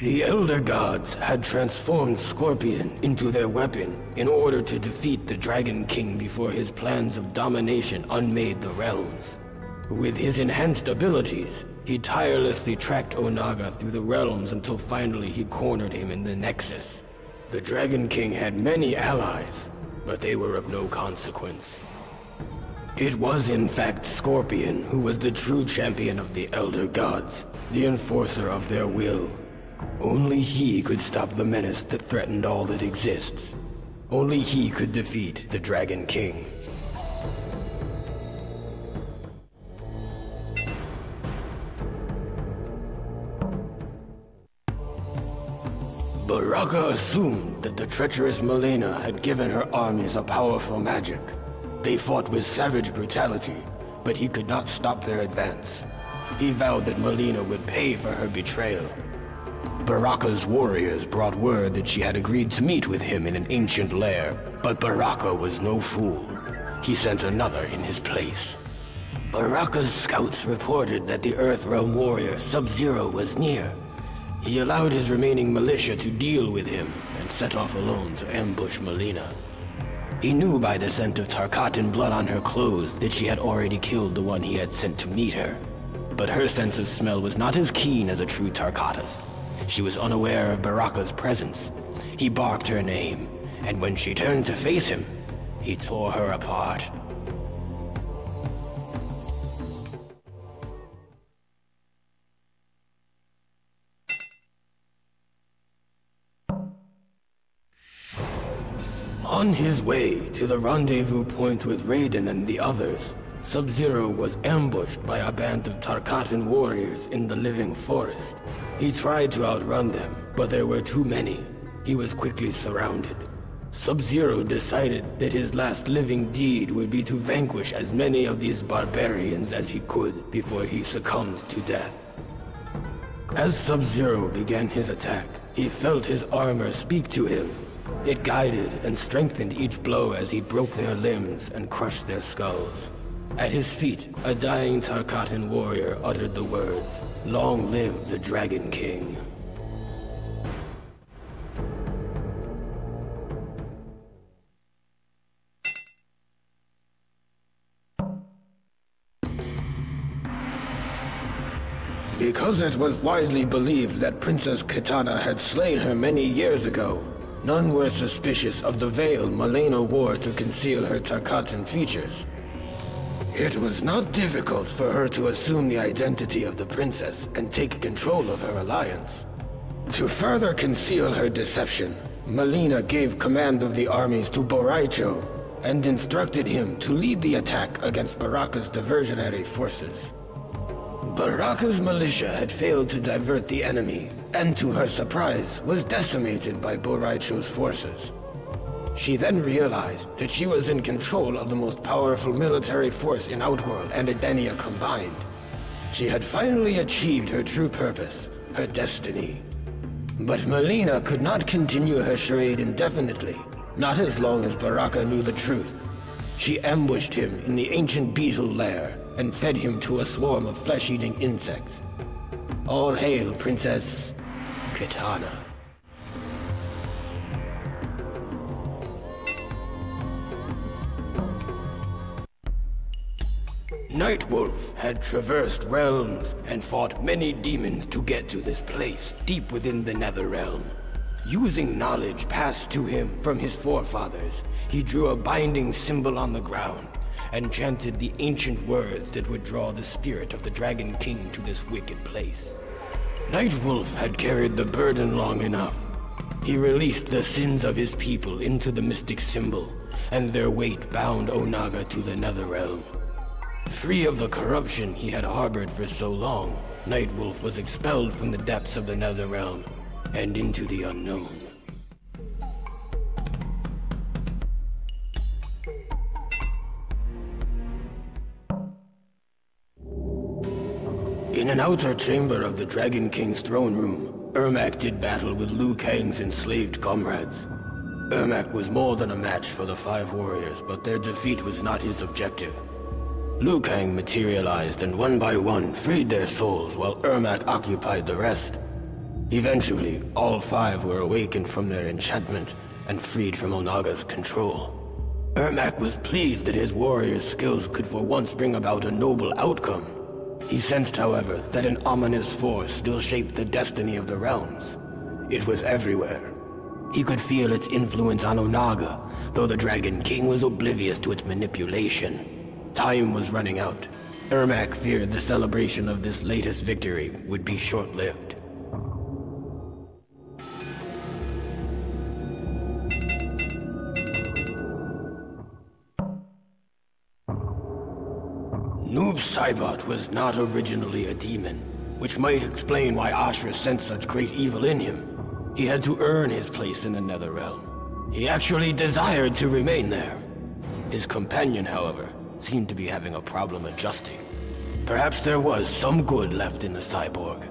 The Elder Gods had transformed Scorpion into their weapon in order to defeat the Dragon King before his plans of domination unmade the realms. With his enhanced abilities, he tirelessly tracked Onaga through the realms until finally he cornered him in the Nexus. The Dragon King had many allies, but they were of no consequence. It was in fact Scorpion who was the true champion of the Elder Gods, the enforcer of their will. Only he could stop the menace that threatened all that exists. Only he could defeat the Dragon King. Baraka assumed that the treacherous Malena had given her armies a powerful magic. They fought with savage brutality, but he could not stop their advance. He vowed that Malena would pay for her betrayal. Baraka's warriors brought word that she had agreed to meet with him in an ancient lair, but Baraka was no fool. He sent another in his place. Baraka's scouts reported that the Earthrealm warrior Sub-Zero was near. He allowed his remaining militia to deal with him and set off alone to ambush Malena. He knew by the scent of Tarkatan blood on her clothes that she had already killed the one he had sent to meet her. But her sense of smell was not as keen as a true Tarkata's. She was unaware of Baraka's presence. He barked her name, and when she turned to face him, he tore her apart. On his way to the rendezvous point with Raiden and the others, Sub-Zero was ambushed by a band of Tarkatan warriors in the living forest. He tried to outrun them, but there were too many. He was quickly surrounded. Sub-Zero decided that his last living deed would be to vanquish as many of these barbarians as he could before he succumbed to death. As Sub-Zero began his attack, he felt his armor speak to him. It guided and strengthened each blow as he broke their limbs and crushed their skulls. At his feet, a dying Tarkatan warrior uttered the words, "Long live the Dragon King." Because it was widely believed that Princess Kitana had slain her many years ago, none were suspicious of the veil Malena wore to conceal her Tarkatan features. It was not difficult for her to assume the identity of the princess and take control of her alliance. To further conceal her deception, Malena gave command of the armies to Boraicho and instructed him to lead the attack against Baraka's diversionary forces. Baraka's militia had failed to divert the enemy, and to her surprise, was decimated by Boraicho's forces. She then realized that she was in control of the most powerful military force in Outworld and Edenia combined. She had finally achieved her true purpose, her destiny. But Malena could not continue her charade indefinitely, not as long as Baraka knew the truth. She ambushed him in the ancient beetle lair and fed him to a swarm of flesh-eating insects. All hail Princess Kitana. Nightwolf had traversed realms and fought many demons to get to this place, deep within the Netherrealm. Using knowledge passed to him from his forefathers, he drew a binding symbol on the ground and chanted the ancient words that would draw the spirit of the Dragon King to this wicked place. Nightwolf had carried the burden long enough. He released the sins of his people into the mystic symbol, and their weight bound Onaga to the Netherrealm. Free of the corruption he had harbored for so long, Nightwolf was expelled from the depths of the Netherrealm and into the unknown. In an outer chamber of the Dragon King's throne room, Ermac did battle with Liu Kang's enslaved comrades. Ermac was more than a match for the 5 warriors, but their defeat was not his objective. Liu Kang materialized and one by one freed their souls while Ermac occupied the rest. Eventually, all 5 were awakened from their enchantment and freed from Onaga's control. Ermac was pleased that his warrior's skills could for once bring about a noble outcome. He sensed, however, that an ominous force still shaped the destiny of the realms. It was everywhere. He could feel its influence on Onaga, though the Dragon King was oblivious to its manipulation. Time was running out. Ermac feared the celebration of this latest victory would be short-lived. Noob Saibot was not originally a demon, which might explain why Ashra sensed such great evil in him. He had to earn his place in the Netherrealm. He actually desired to remain there. His companion, however, seemed to be having a problem adjusting. Perhaps there was some good left in the cyborg.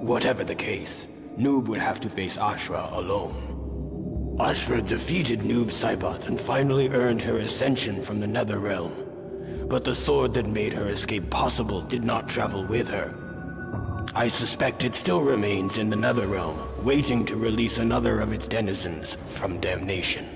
Whatever the case, Noob would have to face Ashra alone. Ashra defeated Noob Saibot and finally earned her ascension from the Netherrealm. But the sword that made her escape possible did not travel with her. I suspect it still remains in the Netherrealm, waiting to release another of its denizens from damnation.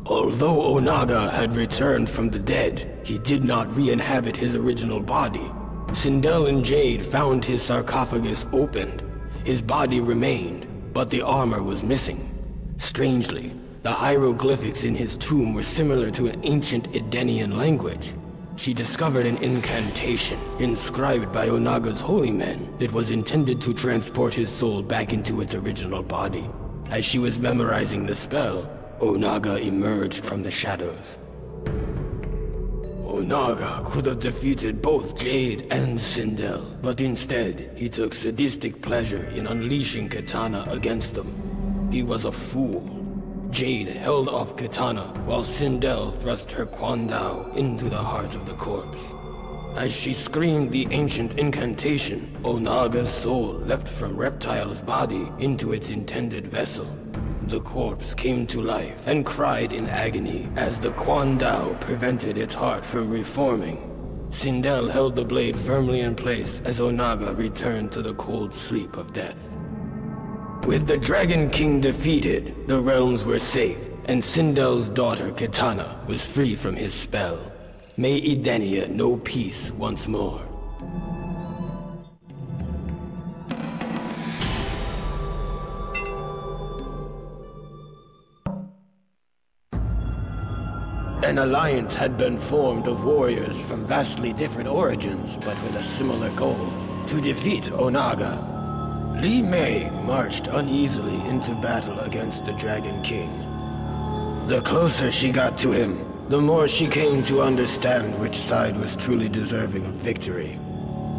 Although Onaga had returned from the dead, he did not re-inhabit his original body. Sindel and Jade found his sarcophagus opened. His body remained, but the armor was missing. Strangely, the hieroglyphics in his tomb were similar to an ancient Edenian language. She discovered an incantation inscribed by Onaga's holy men that was intended to transport his soul back into its original body. As she was memorizing the spell, Onaga emerged from the shadows. Onaga could have defeated both Jade and Sindel, but instead, he took sadistic pleasure in unleashing Katana against them. He was a fool. Jade held off Katana, while Sindel thrust her Kwandao into the heart of the corpse. As she screamed the ancient incantation, Onaga's soul leapt from Reptile's body into its intended vessel. The corpse came to life and cried in agony as the Kwandao prevented its heart from reforming. Sindel held the blade firmly in place as Onaga returned to the cold sleep of death. With the Dragon King defeated, the realms were safe, and Sindel's daughter Katana was free from his spell. May Edenia know peace once more. An alliance had been formed of warriors from vastly different origins, but with a similar goal: to defeat Onaga. Li Mei marched uneasily into battle against the Dragon King. The closer she got to him, the more she came to understand which side was truly deserving of victory.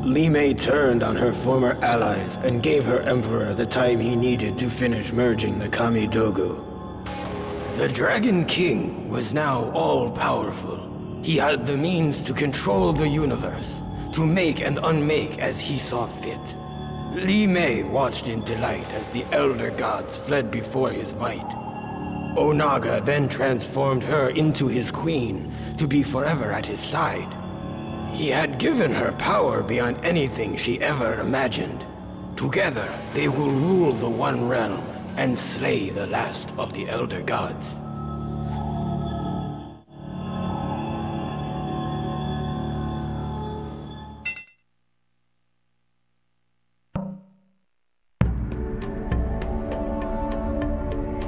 Li Mei turned on her former allies and gave her emperor the time he needed to finish merging the Kamidogu. The Dragon King was now all-powerful. He had the means to control the universe, to make and unmake as he saw fit. Li Mei watched in delight as the Elder Gods fled before his might. Onaga then transformed her into his queen, to be forever at his side. He had given her power beyond anything she ever imagined. Together, they will rule the One Realm and slay the last of the Elder Gods.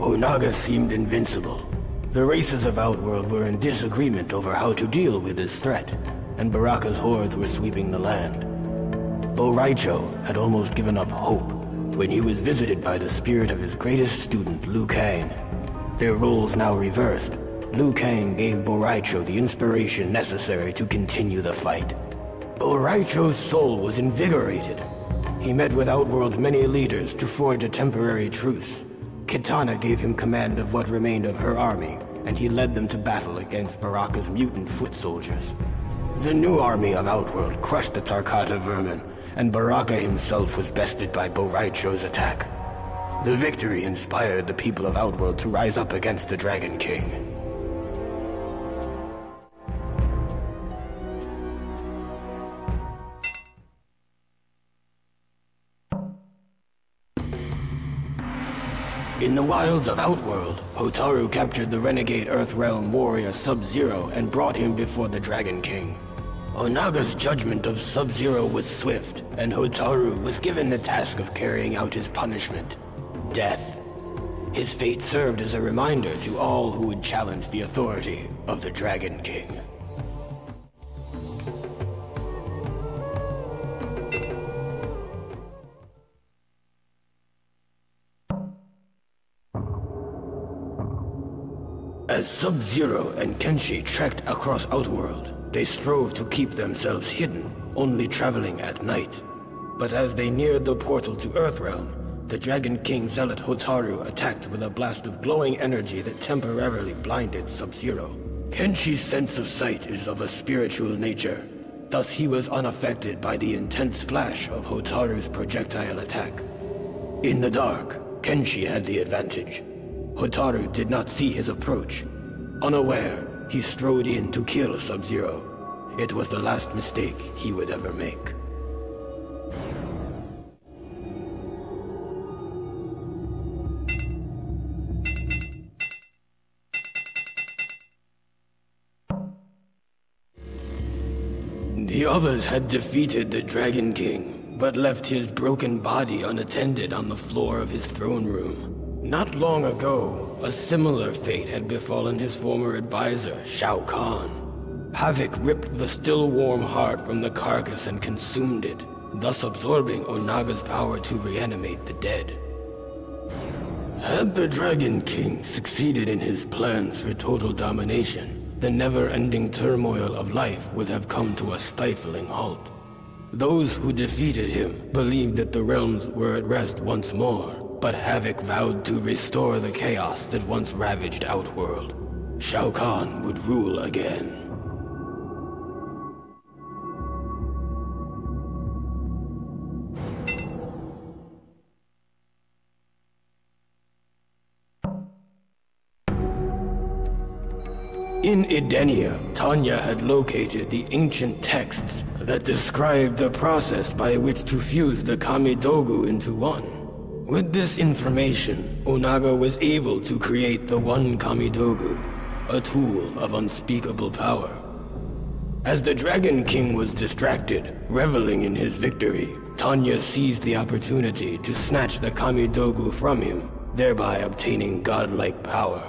Onaga seemed invincible. The races of Outworld were in disagreement over how to deal with this threat, and Baraka's hordes were sweeping the land. Boraicho had almost given up hope when he was visited by the spirit of his greatest student, Liu Kang. Their roles now reversed. Liu Kang gave Boraicho the inspiration necessary to continue the fight. Boraicho's soul was invigorated. He met with Outworld's many leaders to forge a temporary truce. Kitana gave him command of what remained of her army, and he led them to battle against Baraka's mutant foot soldiers. The new army of Outworld crushed the Tarkata vermin, and Baraka himself was bested by Boraicho's attack. The victory inspired the people of Outworld to rise up against the Dragon King. In the wilds of Outworld, Hotaru captured the renegade Earthrealm warrior Sub-Zero and brought him before the Dragon King. Onaga's judgment of Sub-Zero was swift, and Hotaru was given the task of carrying out his punishment: death. His fate served as a reminder to all who would challenge the authority of the Dragon King. As Sub-Zero and Kenshi trekked across Outworld, they strove to keep themselves hidden, only traveling at night. But as they neared the portal to Earthrealm, the Dragon King Zealot Hotaru attacked with a blast of glowing energy that temporarily blinded Sub-Zero. Kenshi's sense of sight is of a spiritual nature, thus he was unaffected by the intense flash of Hotaru's projectile attack. In the dark, Kenshi had the advantage. Hotaru did not see his approach. Unaware, he strode in to kill Sub-Zero. It was the last mistake he would ever make. The others had defeated the Dragon King, but left his broken body unattended on the floor of his throne room. Not long ago, a similar fate had befallen his former advisor, Shao Kahn. Havoc ripped the still warm heart from the carcass and consumed it, thus absorbing Onaga's power to reanimate the dead. Had the Dragon King succeeded in his plans for total domination, the never-ending turmoil of life would have come to a stifling halt. Those who defeated him believed that the realms were at rest once more, but Havoc vowed to restore the chaos that once ravaged Outworld. Shao Kahn would rule again. In Edenia, Tanya had located the ancient texts that described the process by which to fuse the Kamidogu into one. With this information, Onaga was able to create the One Kamidogu, a tool of unspeakable power. As the Dragon King was distracted, reveling in his victory, Tanya seized the opportunity to snatch the Kamidogu from him, thereby obtaining godlike power.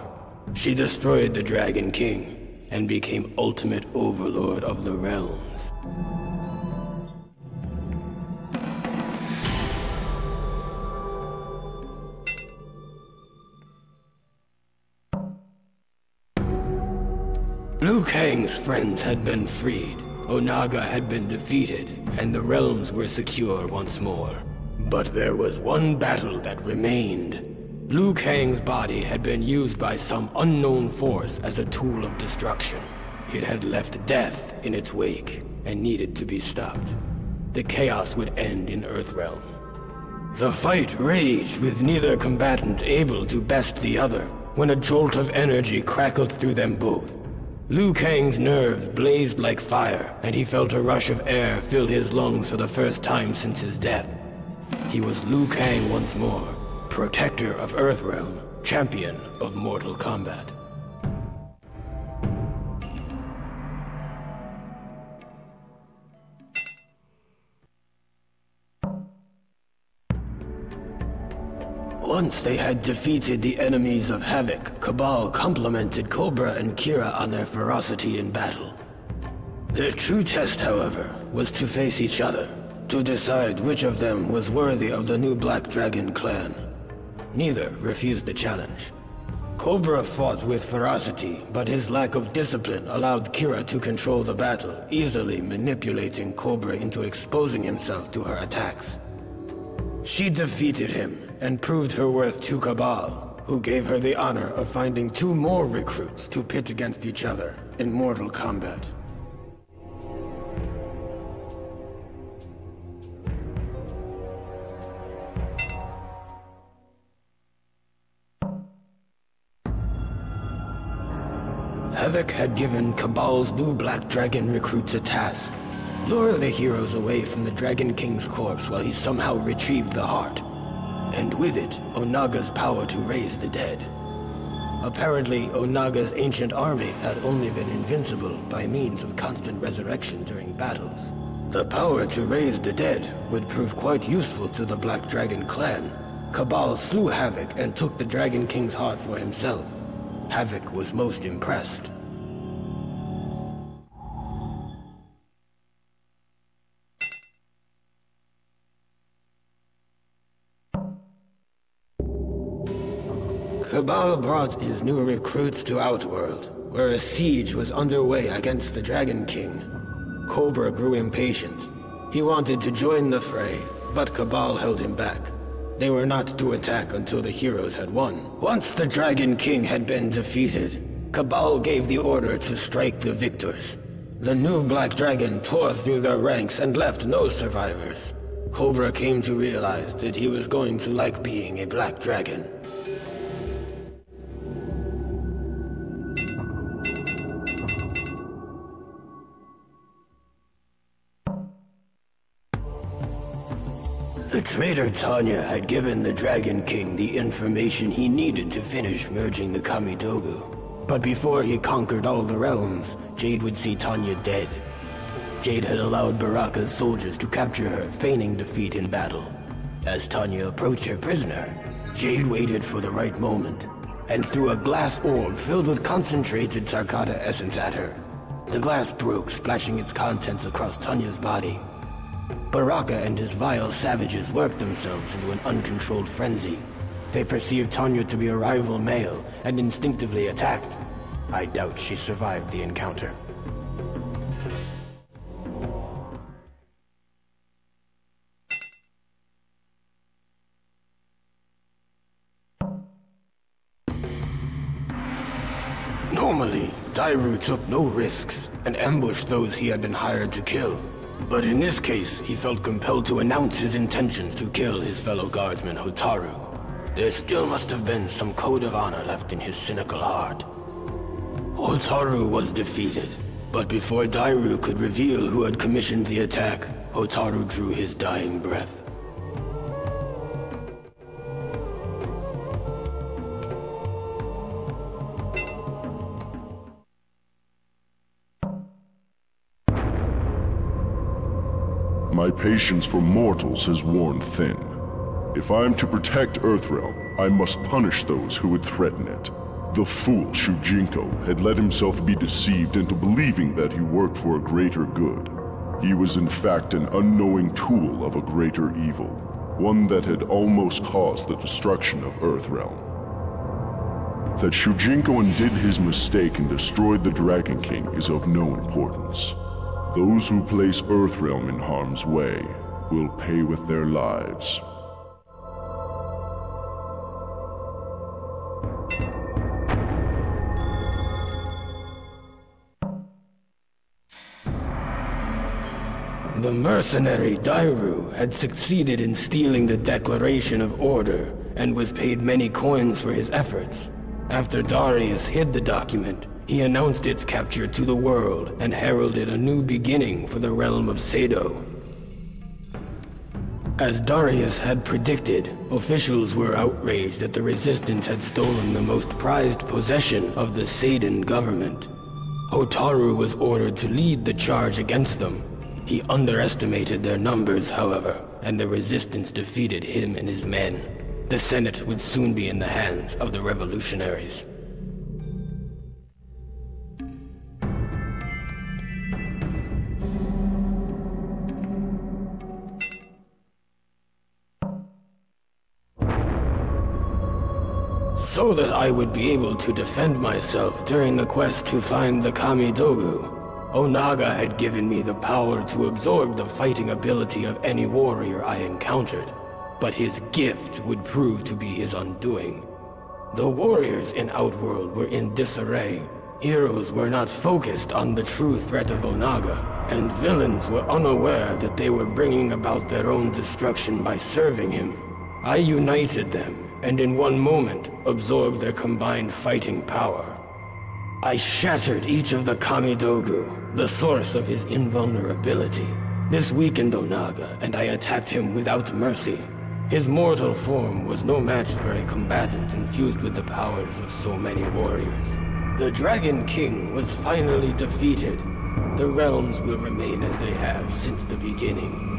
She destroyed the Dragon King, and became ultimate overlord of the realms. Liu Kang's friends had been freed, Onaga had been defeated, and the realms were secure once more. But there was one battle that remained. Liu Kang's body had been used by some unknown force as a tool of destruction. It had left death in its wake, and needed to be stopped. The chaos would end in Earthrealm. The fight raged with neither combatant able to best the other, when a jolt of energy crackled through them both. Liu Kang's nerves blazed like fire, and he felt a rush of air fill his lungs for the first time since his death. He was Liu Kang once more, protector of Earthrealm, champion of Mortal Kombat. Once they had defeated the enemies of Havoc, Cabal complimented Cobra and Kira on their ferocity in battle. Their true test, however, was to face each other, to decide which of them was worthy of the new Black Dragon clan. Neither refused the challenge. Cobra fought with ferocity, but his lack of discipline allowed Kira to control the battle, easily manipulating Cobra into exposing himself to her attacks. She defeated him, and proved her worth to Cabal, who gave her the honor of finding 2 more recruits to pit against each other in Mortal Kombat. Havoc had given Cabal's new Black Dragon recruits a task. Lure the heroes away from the Dragon King's corpse while he somehow retrieved the heart. And with it, Onaga's power to raise the dead. Apparently, Onaga's ancient army had only been invincible by means of constant resurrection during battles. The power to raise the dead would prove quite useful to the Black Dragon clan. Kabal slew Havoc and took the Dragon King's heart for himself. Havoc was most impressed. Kabal brought his new recruits to Outworld, where a siege was underway against the Dragon King. Cobra grew impatient. He wanted to join the fray, but Kabal held him back. They were not to attack until the heroes had won. Once the Dragon King had been defeated, Kabal gave the order to strike the victors. The new Black Dragon tore through their ranks and left no survivors. Cobra came to realize that he was going to like being a Black Dragon. The traitor Tanya had given the Dragon King the information he needed to finish merging the Kamidogu. But before he conquered all the realms, Jade would see Tanya dead. Jade had allowed Baraka's soldiers to capture her, feigning defeat in battle. As Tanya approached her prisoner, Jade waited for the right moment, and threw a glass orb filled with concentrated Tarkata essence at her. The glass broke, splashing its contents across Tanya's body. Baraka and his vile savages worked themselves into an uncontrolled frenzy. They perceived Tanya to be a rival male and instinctively attacked. I doubt she survived the encounter. Normally, Dairu took no risks and ambushed those he had been hired to kill. But in this case, he felt compelled to announce his intentions to kill his fellow guardsman Hotaru. There still must have been some code of honor left in his cynical heart. Hotaru was defeated, but before Dairu could reveal who had commissioned the attack, Hotaru drew his dying breath. My patience for mortals has worn thin. If I am to protect Earthrealm, I must punish those who would threaten it. The fool Shujinko had let himself be deceived into believing that he worked for a greater good. He was in fact an unknowing tool of a greater evil, one that had almost caused the destruction of Earthrealm. That Shujinko undid his mistake and destroyed the Dragon King is of no importance. Those who place Earthrealm in harm's way will pay with their lives. The mercenary Dairu had succeeded in stealing the Declaration of Order and was paid many coins for his efforts. After Darius hid the document, he announced its capture to the world and heralded a new beginning for the realm of Sado. As Darius had predicted, officials were outraged that the Resistance had stolen the most prized possession of the Seidan government. Hotaru was ordered to lead the charge against them. He underestimated their numbers, however, and the Resistance defeated him and his men. The Senate would soon be in the hands of the revolutionaries. So that I would be able to defend myself during the quest to find the Kamidogu, Onaga had given me the power to absorb the fighting ability of any warrior I encountered, but his gift would prove to be his undoing. The warriors in Outworld were in disarray. Heroes were not focused on the true threat of Onaga, and villains were unaware that they were bringing about their own destruction by serving him. I united them, and in one moment absorbed their combined fighting power. I shattered each of the Kamidogu, the source of his invulnerability. This weakened Onaga, and I attacked him without mercy. His mortal form was no match for a combatant infused with the powers of so many warriors. The Dragon King was finally defeated. The realms will remain as they have since the beginning.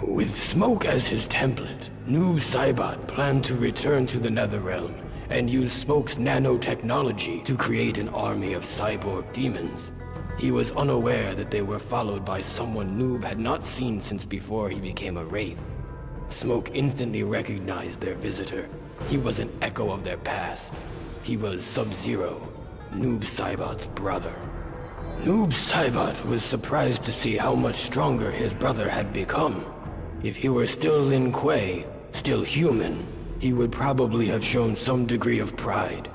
With Smoke as his template, Noob Saibot planned to return to the Netherrealm and use Smoke's nanotechnology to create an army of cyborg demons. He was unaware that they were followed by someone Noob had not seen since before he became a Wraith. Smoke instantly recognized their visitor. He was an echo of their past. He was Sub-Zero, Noob Saibot's brother. Noob Saibot was surprised to see how much stronger his brother had become. If he were still Lin Kuei, still human, he would probably have shown some degree of pride.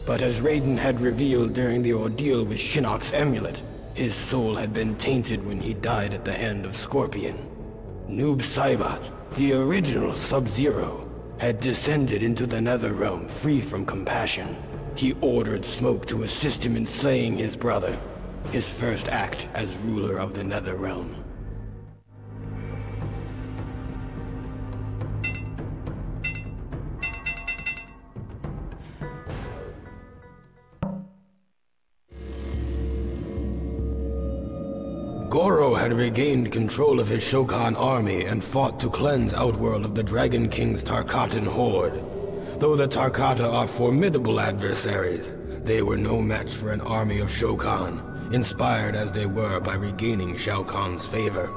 But as Raiden had revealed during the ordeal with Shinnok's amulet, his soul had been tainted when he died at the hand of Scorpion. Noob Saibot, the original Sub-Zero, had descended into the Netherrealm free from compassion. He ordered Smoke to assist him in slaying his brother, his first act as ruler of the Netherrealm. Goro had regained control of his Shokan army and fought to cleanse Outworld of the Dragon King's Tarkatan horde. Though the Tarkata are formidable adversaries, they were no match for an army of Shokan, inspired as they were by regaining Shao Kahn's favor.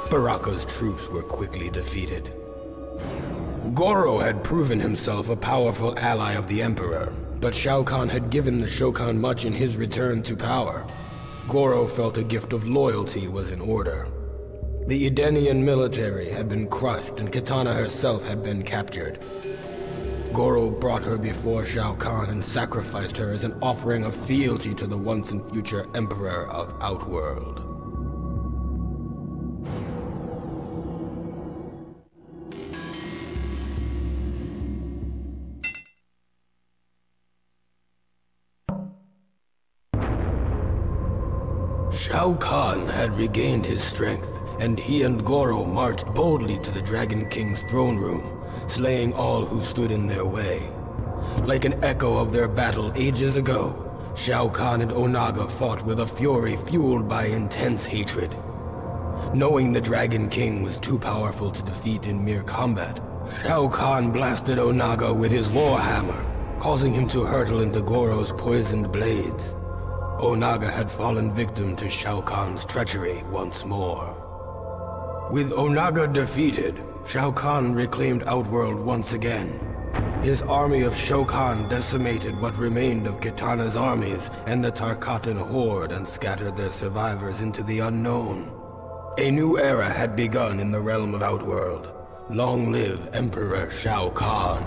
Baraka's troops were quickly defeated. Goro had proven himself a powerful ally of the Emperor, but Shao Kahn had given the Shokan much in his return to power. Goro felt a gift of loyalty was in order. The Edenian military had been crushed and Kitana herself had been captured. Goro brought her before Shao Kahn and sacrificed her as an offering of fealty to the once and future Emperor of Outworld. Shao Kahn had regained his strength, and he and Goro marched boldly to the Dragon King's throne room, slaying all who stood in their way. Like an echo of their battle ages ago, Shao Kahn and Onaga fought with a fury fueled by intense hatred. Knowing the Dragon King was too powerful to defeat in mere combat, Shao Kahn blasted Onaga with his warhammer, causing him to hurtle into Goro's poisoned blades. Onaga had fallen victim to Shao Kahn's treachery once more. With Onaga defeated, Shao Kahn reclaimed Outworld once again. His army of Shokan decimated what remained of Kitana's armies and the Tarkatan horde and scattered their survivors into the unknown. A new era had begun in the realm of Outworld. Long live Emperor Shao Kahn.